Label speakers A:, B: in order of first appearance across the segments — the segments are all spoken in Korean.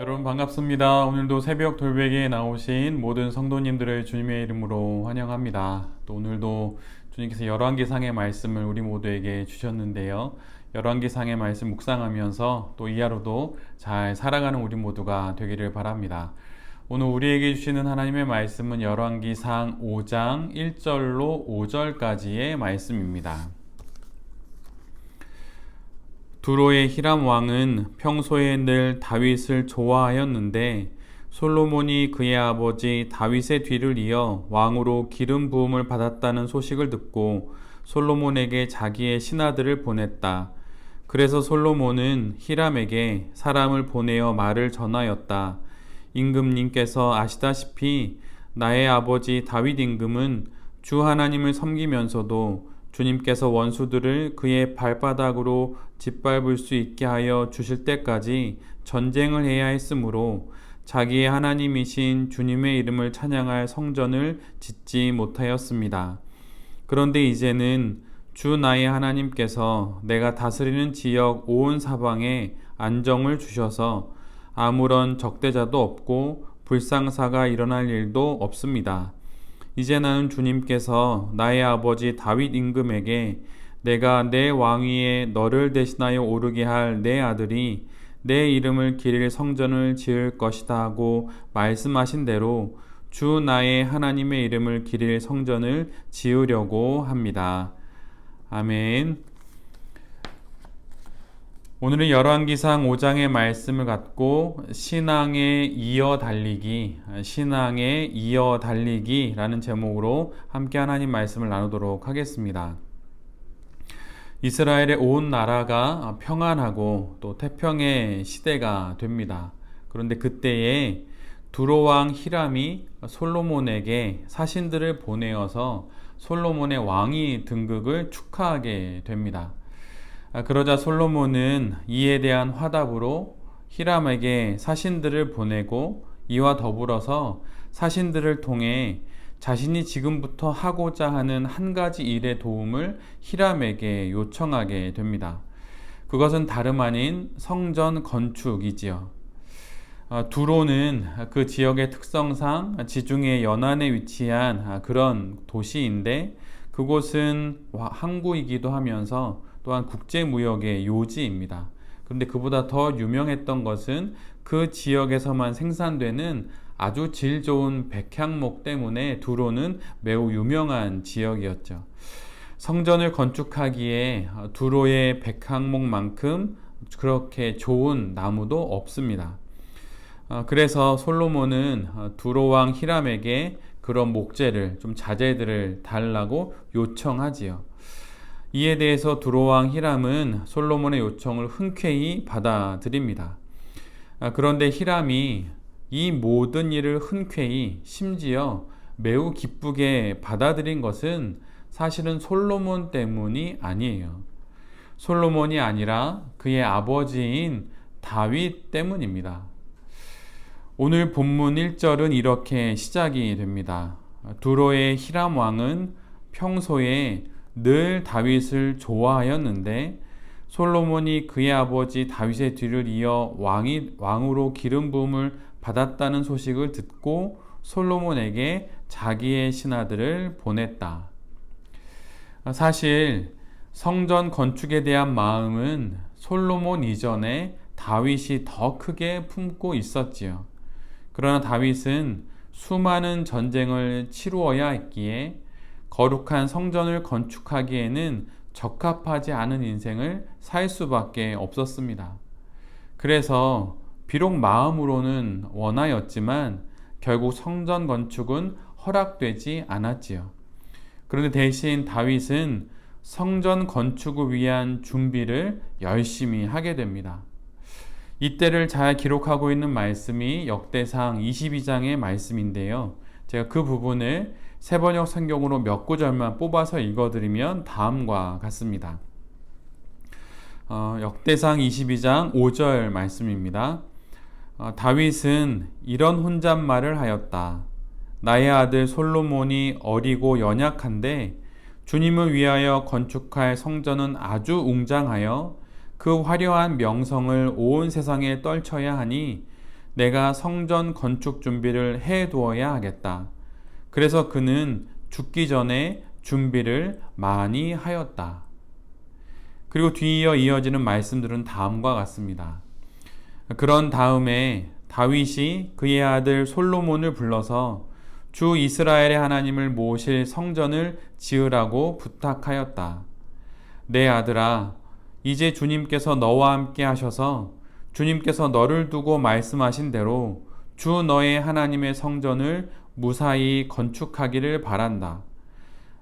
A: 여러분 반갑습니다. 오늘도 새벽 돌베개에 나오신 모든 성도님들을 주님의 이름으로 환영합니다. 또 오늘도 주님께서 열왕기상의 말씀을 우리 모두에게 주셨는데요. 열왕기상의 말씀 묵상하면서 또 이 하루도 잘 살아가는 우리 모두가 되기를 바랍니다. 오늘 우리에게 주시는 하나님의 말씀은 열왕기상 5장 1절로 5절까지의 말씀입니다. 두로의 히람 왕은 평소에 늘 다윗을 좋아하였는데 솔로몬이 그의 아버지 다윗의 뒤를 이어 왕으로 기름 부음을 받았다는 소식을 듣고 솔로몬에게 자기의 신하들을 보냈다. 그래서 솔로몬은 히람에게 사람을 보내어 말을 전하였다. 임금님께서 아시다시피 나의 아버지 다윗 임금은 주 하나님을 섬기면서도 주님께서 원수들을 그의 발바닥으로 짓밟을 수 있게 하여 주실 때까지 전쟁을 해야 했으므로 자기의 하나님이신 주님의 이름을 찬양할 성전을 짓지 못하였습니다. 그런데 이제는 주 나의 하나님께서 내가 다스리는 지역 온 사방에 안정을 주셔서 아무런 적대자도 없고 불상사가 일어날 일도 없습니다. 이제 나는 주님께서 나의 아버지 다윗 임금에게 내가 내 왕위에 너를 대신하여 오르게 할 내 아들이 내 이름을 기릴 성전을 지을 것이다 하고 말씀하신 대로 주 나의 하나님의 이름을 기릴 성전을 지으려고 합니다. 아멘. 오늘은 열왕기상 5장의 말씀을 갖고 신앙에 이어 달리기라는 제목으로 함께 하나님 말씀을 나누도록 하겠습니다. 이스라엘의 온 나라가 평안하고 또 태평의 시대가 됩니다. 그런데 그때에 두로 왕 히람이 솔로몬에게 사신들을 보내어서 솔로몬의 왕위 등극을 축하하게 됩니다. 그러자 솔로몬은 이에 대한 화답으로 히람에게 사신들을 보내고 이와 더불어서 사신들을 통해 자신이 지금부터 하고자 하는 한 가지 일의 도움을 히람에게 요청하게 됩니다. 그것은 다름 아닌 성전 건축이지요. 두로는 그 지역의 특성상 지중해 연안에 위치한 그런 도시인데 그곳은 항구이기도 하면서 또한 국제무역의 요지입니다. 그런데 그보다 더 유명했던 것은 그 지역에서만 생산되는 아주 질 좋은 백향목 때문에 두로는 매우 유명한 지역이었죠. 성전을 건축하기에 두로의 백향목만큼 그렇게 좋은 나무도 없습니다. 그래서 솔로몬은 두로 왕 히람에게 그런 목재를 좀 자재들을 달라고 요청하지요. 이에 대해서 두로 왕 히람은 솔로몬의 요청을 흔쾌히 받아들입니다. 그런데 히람이 이 모든 일을 흔쾌히 심지어 매우 기쁘게 받아들인 것은 사실은 솔로몬 때문이 아니에요. 솔로몬이 아니라 그의 아버지인 다윗 때문입니다. 오늘 본문 1절은 이렇게 시작이 됩니다. 두로의 히람 왕은 평소에 늘 다윗을 좋아하였는데 솔로몬이 그의 아버지 다윗의 뒤를 이어 왕으로 기름 부음을 받았다는 소식을 듣고 솔로몬에게 자기의 신하들을 보냈다. 사실 성전 건축에 대한 마음은 솔로몬 이전에 다윗이 더 크게 품고 있었지요. 그러나 다윗은 수많은 전쟁을 치루어야 했기에 거룩한 성전을 건축하기에는 적합하지 않은 인생을 살 수밖에 없었습니다. 그래서 비록 마음으로는 원하였지만 결국 성전 건축은 허락되지 않았지요. 그런데 대신 다윗은 성전 건축을 위한 준비를 열심히 하게 됩니다. 이때를 잘 기록하고 있는 말씀이 역대상 22장의 말씀인데요. 제가 그 부분을 새번역 성경으로 몇 구절만 뽑아서 읽어드리면 다음과 같습니다. 역대상 22장 5절 말씀입니다. 다윗은 이런 혼잣말을 하였다. 나의 아들 솔로몬이 어리고 연약한데 주님을 위하여 건축할 성전은 아주 웅장하여 그 화려한 명성을 온 세상에 떨쳐야 하니 내가 성전 건축 준비를 해두어야 하겠다. 그래서 그는 죽기 전에 준비를 많이 하였다. 그리고 뒤이어 이어지는 말씀들은 다음과 같습니다. 그런 다음에 다윗이 그의 아들 솔로몬을 불러서 주 이스라엘의 하나님을 모실 성전을 지으라고 부탁하였다. 내 아들아, 이제 주님께서 너와 함께 하셔서 주님께서 너를 두고 말씀하신 대로 주 너의 하나님의 성전을 무사히 건축하기를 바란다.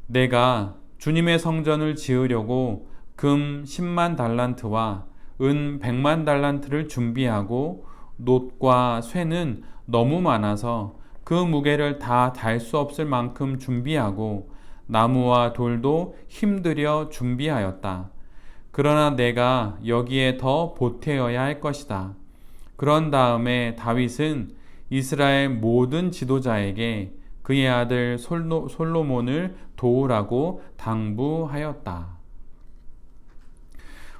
A: 내가 주님의 성전을 지으려고 금 10만 달란트와 은 100만 달란트를 준비하고 놋과 쇠는 너무 많아서 그 무게를 다 달 수 없을 만큼 준비하고 나무와 돌도 힘들여 준비하였다. 그러나 내가 여기에 더 보태어야 할 것이다. 그런 다음에 다윗은 이스라엘 모든 지도자에게 그의 아들 솔로몬을 도우라고 당부하였다.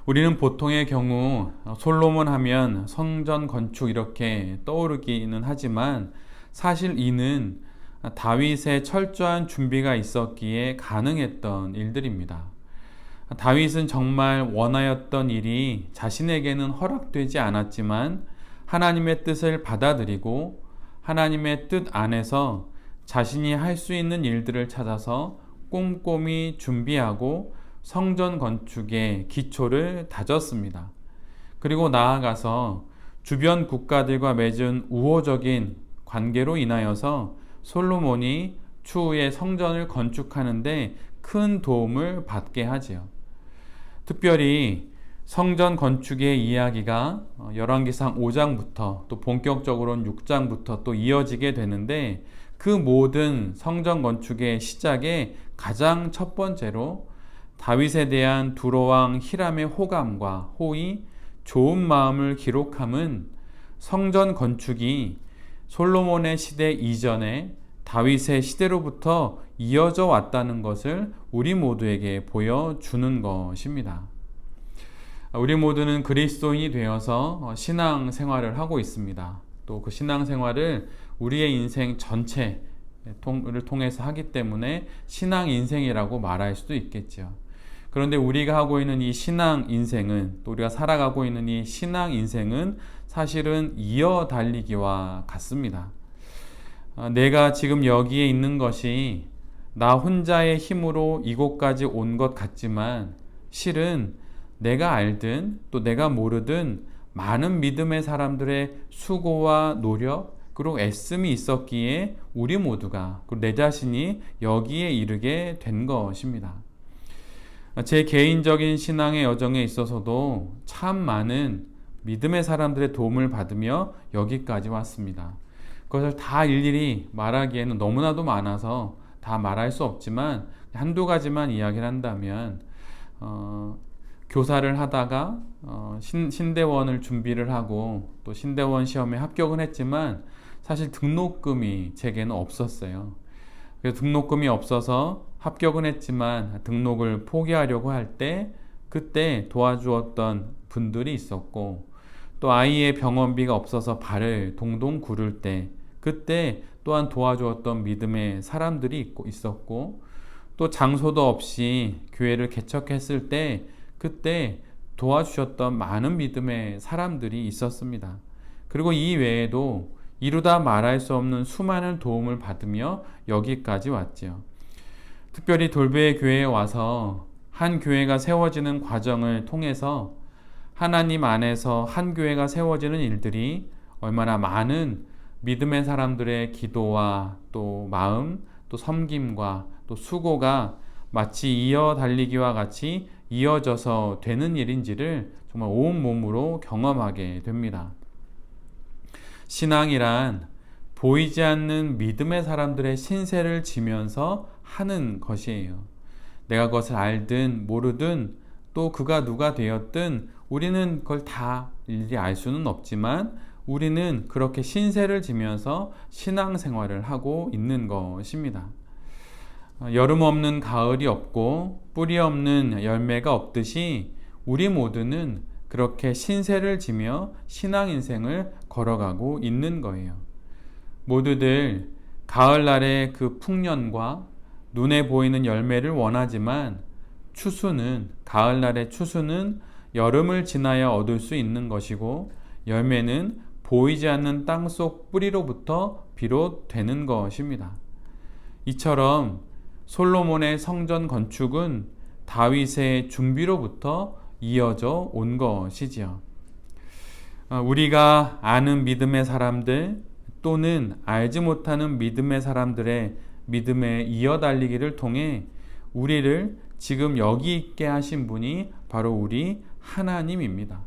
A: 우리는 보통의 경우 솔로몬 하면 성전 건축 이렇게 떠오르기는 하지만 사실 이는 다윗의 철저한 준비가 있었기에 가능했던 일들입니다. 다윗은 정말 원하였던 일이 자신에게는 허락되지 않았지만 하나님의 뜻을 받아들이고 하나님의 뜻 안에서 자신이 할 수 있는 일들을 찾아서 꼼꼼히 준비하고 성전 건축의 기초를 다졌습니다. 그리고 나아가서 주변 국가들과 맺은 우호적인 관계로 인하여서 솔로몬이 추후에 성전을 건축하는데 큰 도움을 받게 하지요. 특별히 성전 건축의 이야기가 열왕기상 5장부터 또 본격적으로는 6장부터 또 이어지게 되는데 그 모든 성전 건축의 시작에 가장 첫 번째로 다윗에 대한 두로왕 히람의 호감과 호의, 좋은 마음을 기록함은 성전 건축이 솔로몬의 시대 이전에 다윗의 시대로부터 이어져 왔다는 것을 우리 모두에게 보여주는 것입니다. 우리 모두는 그리스도인이 되어서 신앙 생활을 하고 있습니다. 또 그 신앙 생활을 우리의 인생 전체를 통해서 하기 때문에 신앙 인생이라고 말할 수도 있겠죠. 그런데 우리가 하고 있는 이 신앙 인생은, 또 우리가 살아가고 있는 이 신앙 인생은 사실은 이어 달리기와 같습니다. 내가 지금 여기에 있는 것이 나 혼자의 힘으로 이곳까지 온 것 같지만 실은 내가 알든 또 내가 모르든 많은 믿음의 사람들의 수고와 노력 그리고 애씀이 있었기에 우리 모두가, 그리고 내 자신이 여기에 이르게 된 것입니다. 제 개인적인 신앙의 여정에 있어서도 참 많은 믿음의 사람들의 도움을 받으며 여기까지 왔습니다. 그것을 다 일일이 말하기에는 너무나도 많아서 다 말할 수 없지만 한두 가지만 이야기를 한다면 교사를 하다가 신대원을 준비를 하고 또 신대원 시험에 합격은 했지만 사실 등록금이 제게는 없었어요. 그래서 등록금이 없어서 합격은 했지만 등록을 포기하려고 할 때 그때 도와주었던 분들이 있었고, 또 아이의 병원비가 없어서 발을 동동 구를 때 그때 또한 도와주었던 믿음의 사람들이 있었고, 또 장소도 없이 교회를 개척했을 때 그때 도와주셨던 많은 믿음의 사람들이 있었습니다. 그리고 이 외에도 이루다 말할 수 없는 수많은 도움을 받으며 여기까지 왔지요. 특별히 돌베 교회에 와서 한 교회가 세워지는 과정을 통해서 하나님 안에서 한 교회가 세워지는 일들이 얼마나 많은 믿음의 사람들의 기도와 또 마음, 또 섬김과 또 수고가 마치 이어 달리기와 같이 이어져서 되는 일인지를 정말 온몸으로 경험하게 됩니다. 신앙이란 보이지 않는 믿음의 사람들의 신세를 지면서 하는 것이에요. 내가 그것을 알든 모르든 또 그가 누가 되었든 우리는 그걸 다 일일이 알 수는 없지만 우리는 그렇게 신세를 지면서 신앙생활을 하고 있는 것입니다. 여름 없는 가을이 없고 뿌리 없는 열매가 없듯이 우리 모두는 그렇게 신세를 지며 신앙 인생을 걸어가고 있는 거예요. 모두들 가을날의 그 풍년과 눈에 보이는 열매를 원하지만 가을날의 추수는 여름을 지나야 얻을 수 있는 것이고 열매는 보이지 않는 땅속 뿌리로부터 비롯되는 것입니다. 이처럼 솔로몬의 성전 건축은 다윗의 준비로부터 이어져 온 것이지요. 우리가 아는 믿음의 사람들 또는 알지 못하는 믿음의 사람들의 믿음에 이어달리기를 통해 우리를 지금 여기 있게 하신 분이 바로 우리 하나님입니다.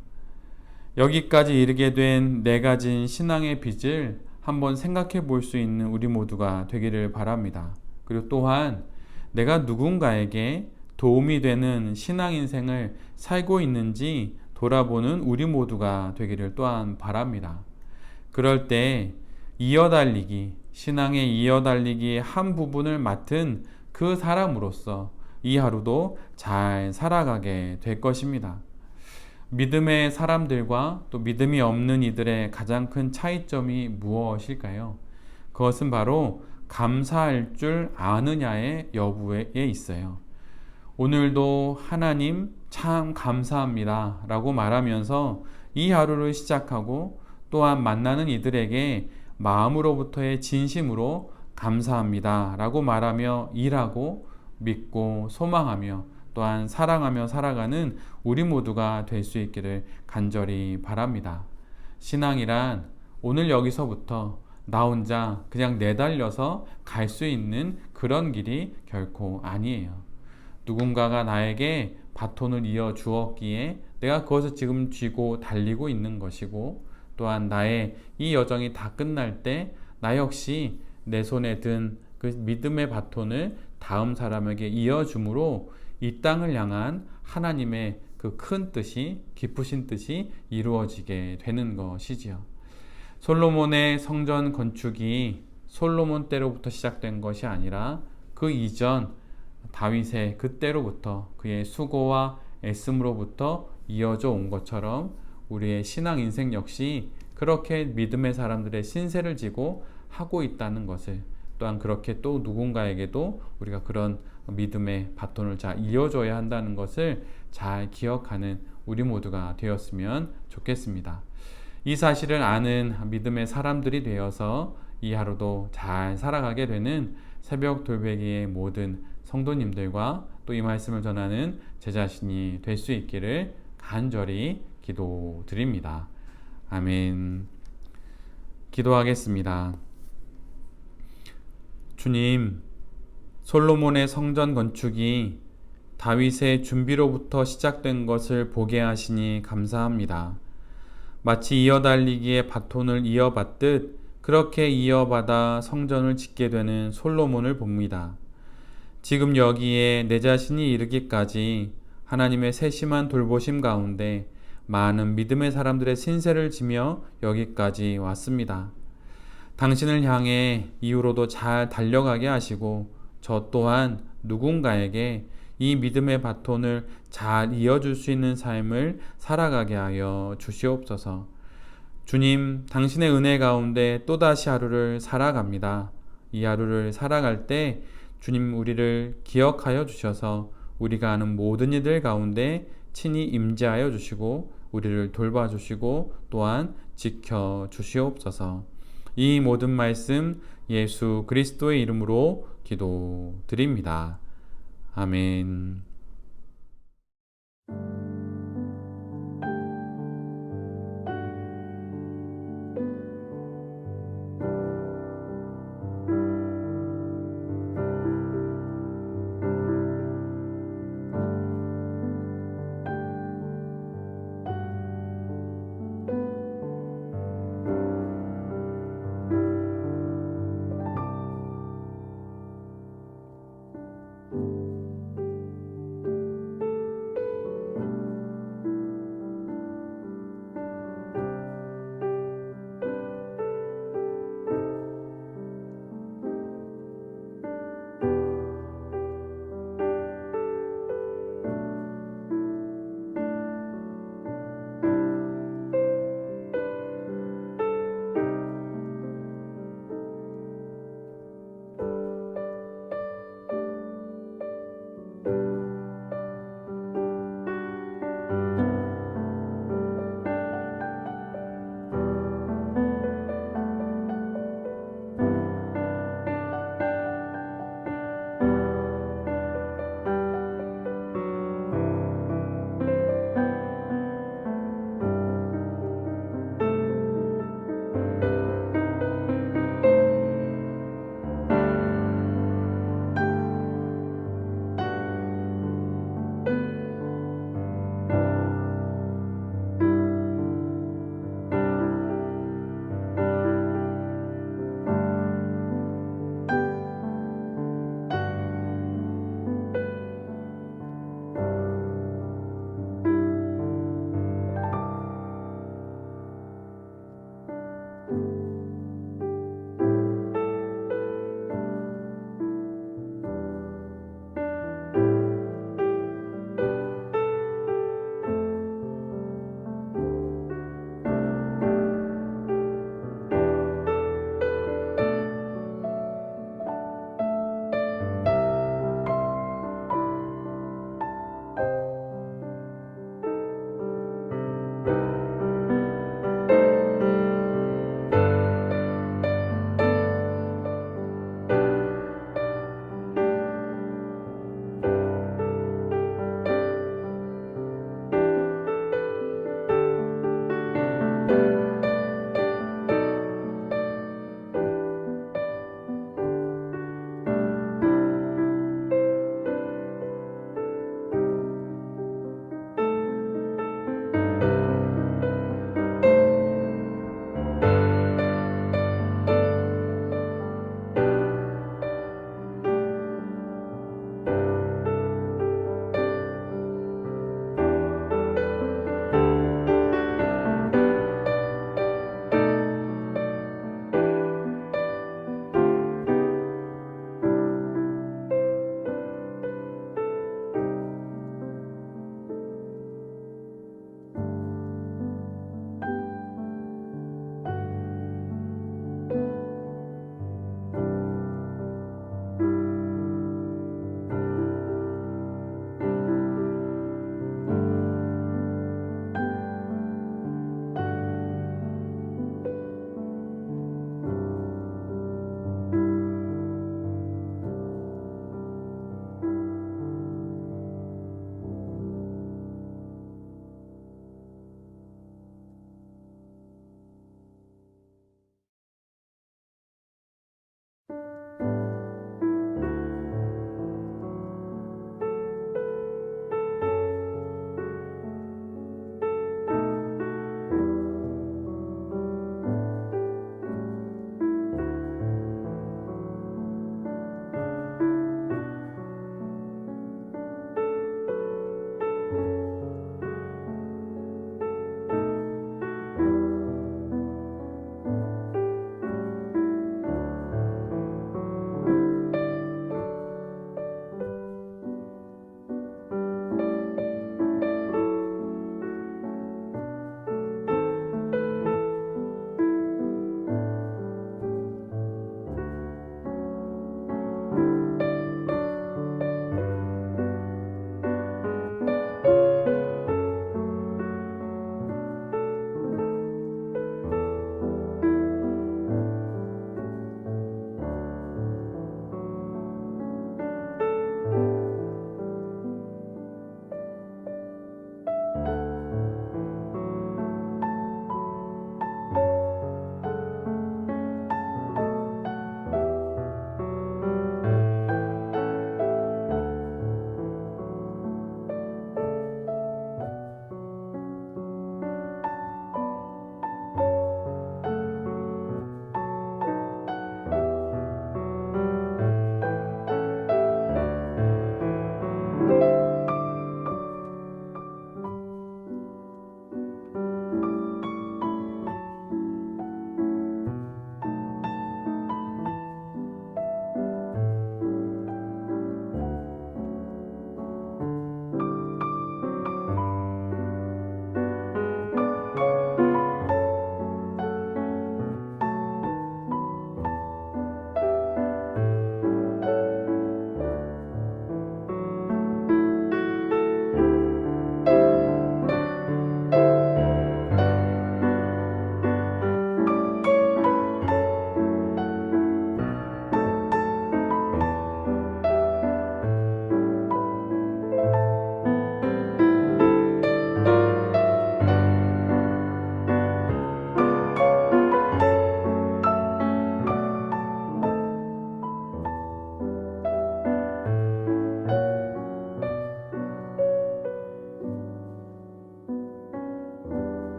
A: 여기까지 이르게 된 내 가진 신앙의 빚을 한번 생각해 볼 수 있는 우리 모두가 되기를 바랍니다. 그리고 또한 내가 누군가에게 도움이 되는 신앙 인생을 살고 있는지 돌아보는 우리 모두가 되기를 또한 바랍니다. 그럴 때 신앙의 이어달리기의 한 부분을 맡은 그 사람으로서 이 하루도 잘 살아가게 될 것입니다. 믿음의 사람들과 또 믿음이 없는 이들의 가장 큰 차이점이 무엇일까요? 그것은 바로 감사할 줄 아느냐의 여부에 있어요. 오늘도 하나님 참 감사합니다 라고 말하면서 이 하루를 시작하고 또한 만나는 이들에게 마음으로부터의 진심으로 감사합니다 라고 말하며 일하고 믿고 소망하며 또한 사랑하며 살아가는 우리 모두가 될 수 있기를 간절히 바랍니다. 신앙이란 오늘 여기서부터 나 혼자 그냥 내달려서 갈 수 있는 그런 길이 결코 아니에요. 누군가가 나에게 바톤을 이어 주었기에 내가 그것을 지금 쥐고 달리고 있는 것이고 또한 나의 이 여정이 다 끝날 때 나 역시 내 손에 든 그 믿음의 바톤을 다음 사람에게 이어줌으로 이 땅을 향한 하나님의 그 큰 뜻이 기쁘신 뜻이 이루어지게 되는 것이지요. 솔로몬의 성전 건축이 솔로몬 때로부터 시작된 것이 아니라 그 이전 다윗의 그때로부터 그의 수고와 애씀으로부터 이어져 온 것처럼 우리의 신앙 인생 역시 그렇게 믿음의 사람들의 신세를 지고 하고 있다는 것을 또한 그렇게 또 누군가에게도 우리가 그런 믿음의 바톤을 잘 이어줘야 한다는 것을 잘 기억하는 우리 모두가 되었으면 좋겠습니다. 이 사실을 아는 믿음의 사람들이 되어서 이 하루도 잘 살아가게 되는 새벽 돌베기의 모든 성도님들과 또 이 말씀을 전하는 제 자신이 될 수 있기를 간절히 기도드립니다. 아멘. 기도하겠습니다. 주님, 솔로몬의 성전 건축이 다윗의 준비로부터 시작된 것을 보게 하시니 감사합니다. 마치 이어달리기의 바톤을 이어받듯 그렇게 이어받아 성전을 짓게 되는 솔로몬을 봅니다. 지금 여기에 내 자신이 이르기까지 하나님의 세심한 돌보심 가운데 많은 믿음의 사람들의 신세를 지며 여기까지 왔습니다. 당신을 향해 이후로도 잘 달려가게 하시고 저 또한 누군가에게 이 믿음의 바톤을 잘 이어줄 수 있는 삶을 살아가게 하여 주시옵소서. 주님, 당신의 은혜 가운데 또다시 하루를 살아갑니다. 이 하루를 살아갈 때 주님 우리를 기억하여 주셔서 우리가 아는 모든 이들 가운데 친히 임재하여 주시고 우리를 돌봐주시고 또한 지켜주시옵소서. 이 모든 말씀 예수 그리스도의 이름으로 기도드립니다. 아멘.